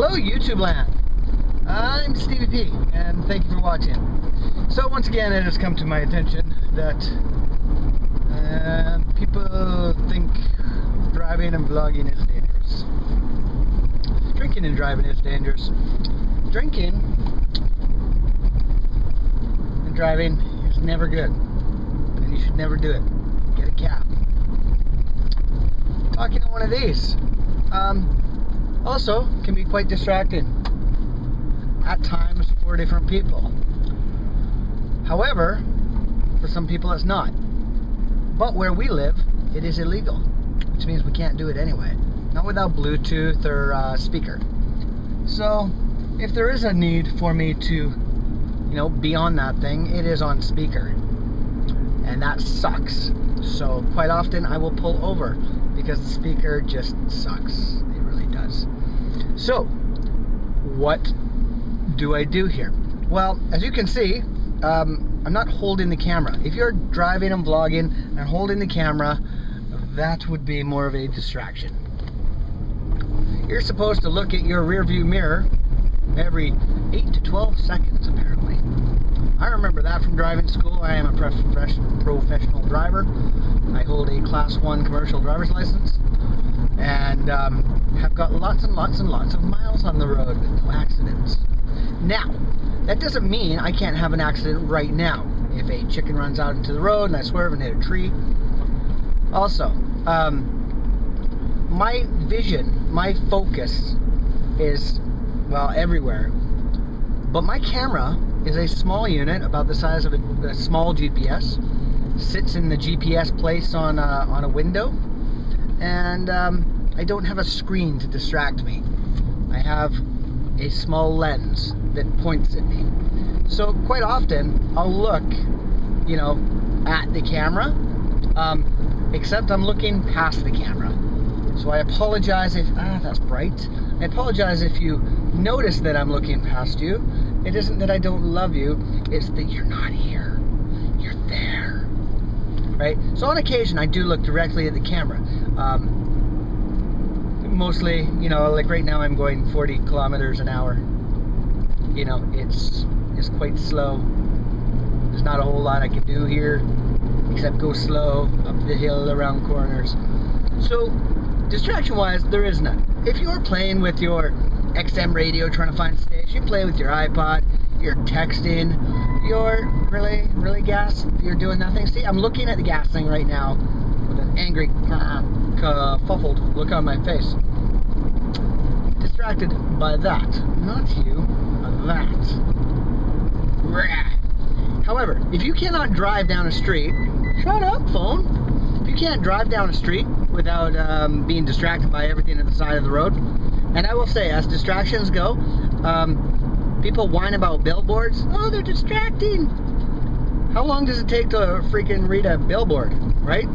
Hello YouTube land, I'm Stevie P and thank you for watching. So once again it has come to my attention that people think driving and vlogging is dangerous. Drinking and driving is dangerous. Drinking and driving is never good and you should never do it. Get a cab. Talking on one of these also can be quite distracting at times for different people. However, for some people it's not. But where we live, it is illegal, which means we can't do it anyway. Not without Bluetooth or speaker. So if there is a need for me to, be on that thing, it is on speaker. And that sucks. So quite often I will pull over because the speaker just sucks. It really does. So what do I do here? Well, as you can see, I'm not holding the camera. If you're driving and vlogging and holding the camera, that would be more of a distraction. You're supposed to look at your rear view mirror every 8 to 12 seconds apparently. I remember that from driving school. I am a professional driver. I hold a Class 1 commercial driver's license and have got lots and lots and lots of miles on the road with no accidents. Now, that doesn't mean I can't have an accident right now. If a chicken runs out into the road and I swerve and hit a tree. Also, my vision, my focus is, well, everywhere. But my camera is a small unit, about the size of a small GPS. Sits in the GPS place on a window. And I don't have a screen to distract me. I have a small lens that points at me. So quite often I'll look, at the camera, except I'm looking past the camera. So I apologize if, that's bright. I apologize if you notice that I'm looking past you. It isn't that I don't love you, it's that you're not here. You're there. Right? So on occasion I do look directly at the camera. Mostly, like right now I'm going 40 kilometers an hour. It's quite slow. There's not a whole lot I can do here except go slow up the hill around corners. So distraction wise, there is none. If you're playing with your XM radio trying to find a station, you play with your iPod, you're texting, you're really you're doing nothing. See, I'm looking at the gas thing right now with an angry fuffled look on my face. Distracted by that, not you, that. However, if you cannot drive down a street, shut up phone. If you can't drive down a street without being distracted by everything at the side of the road, and I will say, as distractions go, people whine about billboards. Oh, they're distracting. How long does it take to freaking read a billboard, right?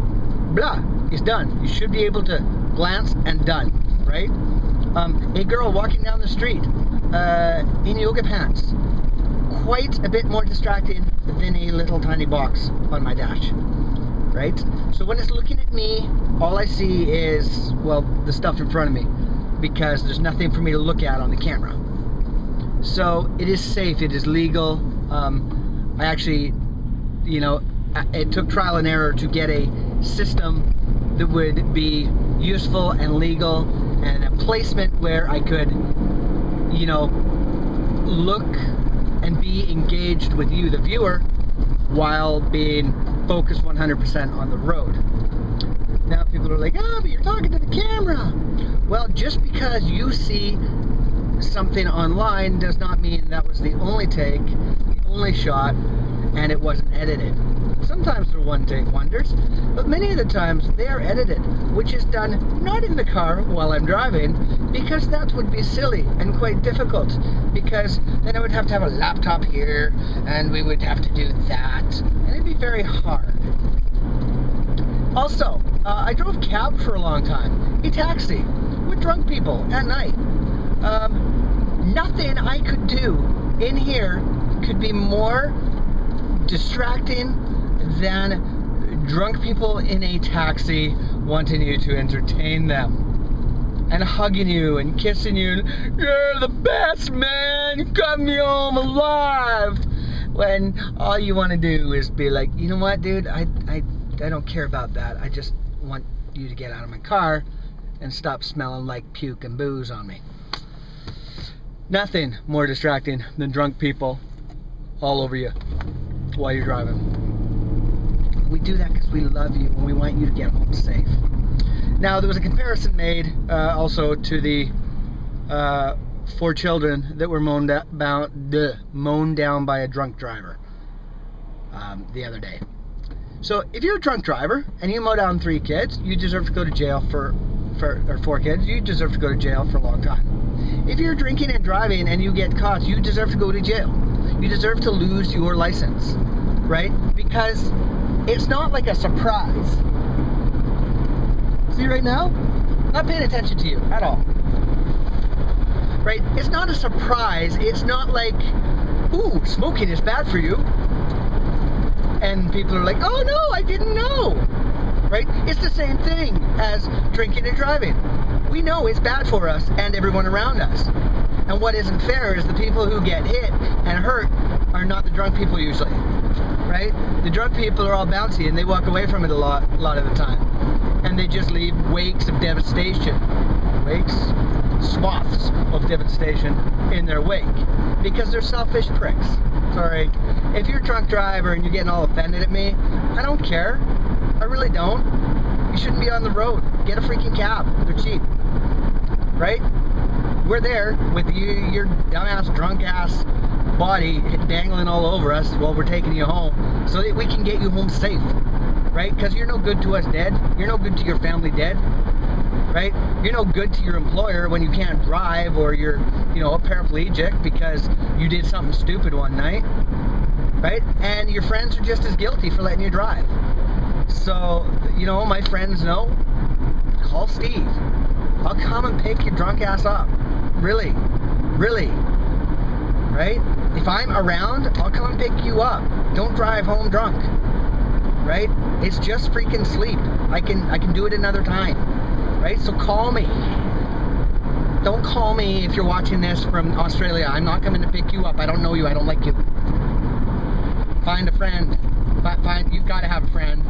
Blah, it's done. You should be able to glance and done, right? A girl walking down the street in yoga pants. Quite a bit more distracting than a little tiny box on my dash, right? So when it's looking at me, all I see is, well, the stuff in front of me, because there's nothing for me to look at on the camera. So it is safe, it is legal. I actually, it took trial and error to get a system that would be useful and legal, and a placement where I could, look and be engaged with you, the viewer, while being focused 100% on the road. Now people are like, but you're talking to the camera. Well, just because you see something online does not mean that was the only take, the only shot, and it wasn't edited. Sometimes they're one-take wonders, but many of the times they are edited, which is done not in the car while I'm driving, because that would be silly and quite difficult, because then I would have to have a laptop here, and we would have to do that, and it'd be very hard. Also, I drove cab for a long time, a taxi, with drunk people at night. Nothing I could do in here could be more distracting than drunk people in a taxi wanting you to entertain them. and hugging you and kissing you. You're the best, man. You got me home alive. When all you want to do is be like, you know what, dude? I don't care about that. I just want you to get out of my car and stop smelling like puke and booze on me. Nothing more distracting than drunk people all over you while you're driving. We do that because we love you and we want you to get home safe. Now, there was a comparison made also to the 4 children that were mown down by a drunk driver the other day. So if you're a drunk driver and you mow down 3 kids, you deserve to go to jail or 4 kids, you deserve to go to jail for a long time. If you're drinking and driving and you get caught, you deserve to go to jail. You deserve to lose your license, right? Because it's not like a surprise. See right now? Not paying attention to you at all. Right? It's not a surprise. It's not like, ooh, smoking is bad for you. And people are like, oh no, I didn't know. Right? It's the same thing as drinking and driving. We know it's bad for us and everyone around us. And what isn't fair is the people who get hit and hurt are not the drunk people usually. Right? The drunk people are all bouncy and they walk away from it a lot of the time. And they just leave wakes of devastation. Swaths of devastation in their wake. Because they're selfish pricks. Sorry. If you're a drunk driver and you're getting all offended at me, I don't care. I really don't. You shouldn't be on the road. Get a freaking cab. They're cheap. Right? We're there with your dumbass, drunk ass body dangling all over us while we're taking you home so that we can get you home safe. Right? Because you're no good to us dead. You're no good to your family dead. Right? You're no good to your employer when you can't drive or you're, a paraplegic because you did something stupid one night. Right? And your friends are just as guilty for letting you drive. So, my friends know, call Steve. I'll come and pick your drunk ass up. Really. Really. Right? If I'm around, I'll come and pick you up. Don't drive home drunk. Right? It's just freaking sleep. I can do it another time. Right? So call me. Don't call me if you're watching this from Australia. I'm not coming to pick you up. I don't know you. I don't like you. Find a friend. You've got to have a friend.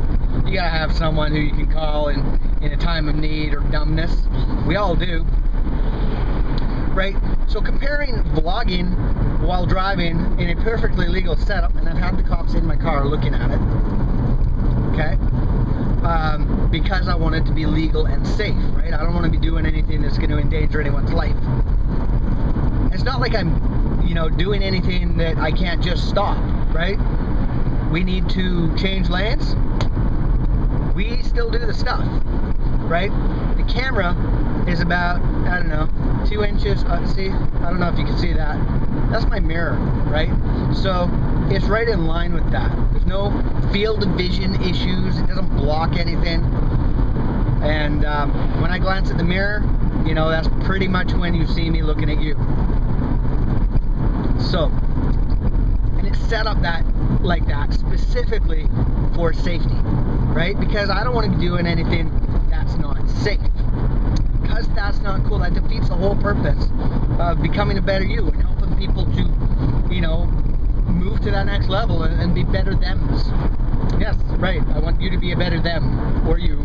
You got to have someone who you can call in a time of need or dumbness. We all do. Right? So comparing vlogging while driving in a perfectly legal setup, and I've had the cops in my car looking at it. Okay? Because I want it to be legal and safe, right? I don't want to be doing anything that's going to endanger anyone's life. It's not like I'm, doing anything that I can't just stop, right? We need to change lanes. We still do the stuff, right? The camera is about, 2 inches. See, I don't know if you can see that. That's my mirror, right? So it's right in line with that. There's no field of vision issues. It doesn't block anything. And when I glance at the mirror, that's pretty much when you see me looking at you. So, and it's set up like that specifically for safety, right? Because I don't want to be doing anything that's not safe. Because that's not cool. That defeats the whole purpose of becoming a better you and helping people to, move to that next level and be better thems. Yes, right. I want you to be a better them or you,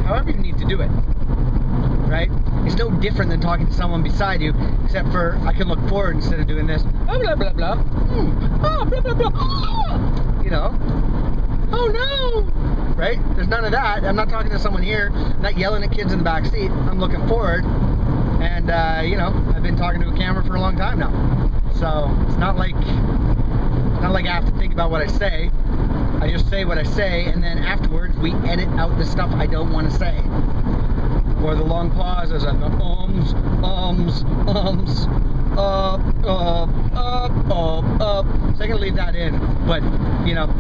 however you need to do it. Right? It's no different than talking to someone beside you, except for I can look forward instead of doing this. Oh, blah, blah, blah. Oh, blah, blah, blah. Oh. Oh, no. Right? There's none of that. I'm not talking to someone here. I'm not yelling at kids in the back seat. I'm looking forward. And, I've been talking to a camera for a long time now. So, it's not like I have to think about what I say. I just say what I say, and then afterwards we edit out the stuff I don't want to say. Or the long pauses of the so I can leave that in. But,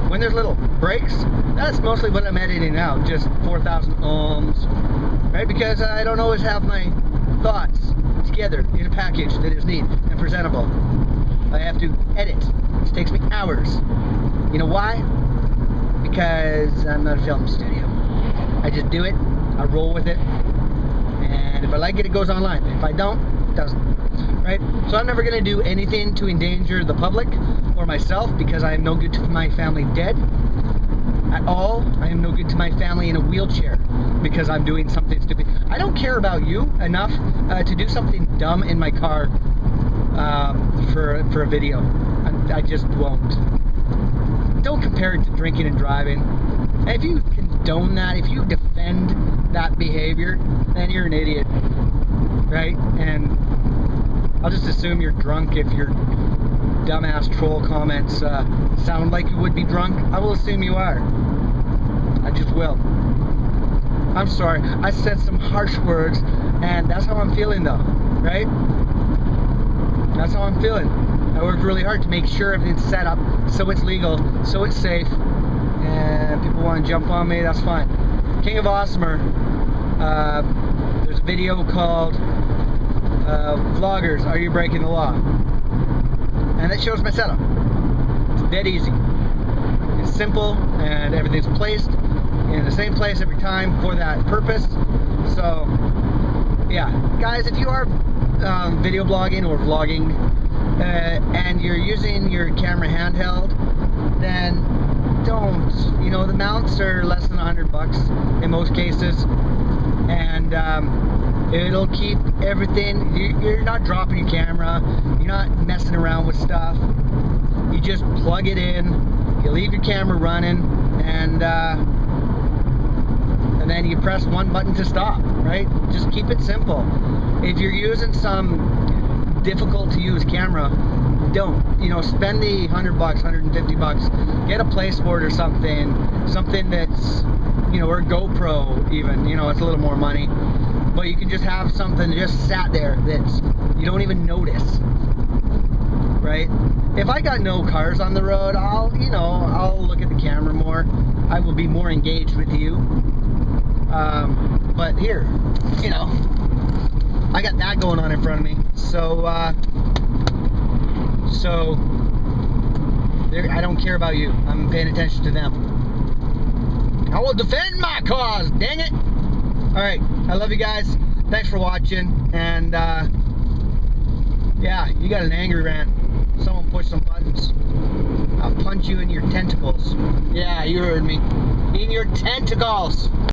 when there's little breaks, that's mostly what I'm editing out. Just 4,000 right? Because I don't always have my thoughts together in a package that is neat and presentable. I have to edit, which takes me hours. You know why? Because I'm not a film studio. I just do it, I roll with it, and online. If I like it, it goes online. If I don't, it doesn't. Right? So I'm never going to do anything to endanger the public or myself, because I am no good to my family dead at all. I am no good to my family in a wheelchair because I'm doing something stupid. I don't care about you enough to do something dumb in my car for a video. I just won't. Don't compare it to drinking and driving. And if you condone that, if you defend that behavior, then you're an idiot, right? And I'll just assume you're drunk if your dumbass troll comments sound like you would be drunk. I will assume you are. I just will. I'm sorry. I said some harsh words, and that's how I'm feeling though, right? That's how I'm feeling. I worked really hard to make sure everything's set up so it's legal, so it's safe, and people want to jump on me, that's fine. King of Awesomer, there's a video called Vloggers, Are You Breaking the Law? And it shows my setup. It's dead easy. It's simple, and everything's placed in the same place every time for that purpose. So, yeah. Guys, if you are video blogging or vlogging, and you're using your camera handheld, then don't. You know, the mounts are less than $100 in most cases, and it'll keep everything. You're not dropping your camera, you're not messing around with stuff. You just plug it in, you leave your camera running, and then you press one button to stop, right? Just keep it simple. If you're using some difficult to use camera, don't. You know, spend the $100, $150, get a PlaySport or something that's, you know, or a GoPro even, you know, it's a little more money, but you can just have something that just sat there that's, you don't even notice, right? If I got no cars on the road, I'll look at the camera more, I will be more engaged with you, but here, you know, I got that going on in front of me, so I don't care about you. I'm paying attention to them. I will defend my cause, dang it! Alright, I love you guys. Thanks for watching, and yeah, you got an angry rant. Someone push some buttons. I'll punch you in your tentacles. Yeah, you heard me. In your tentacles!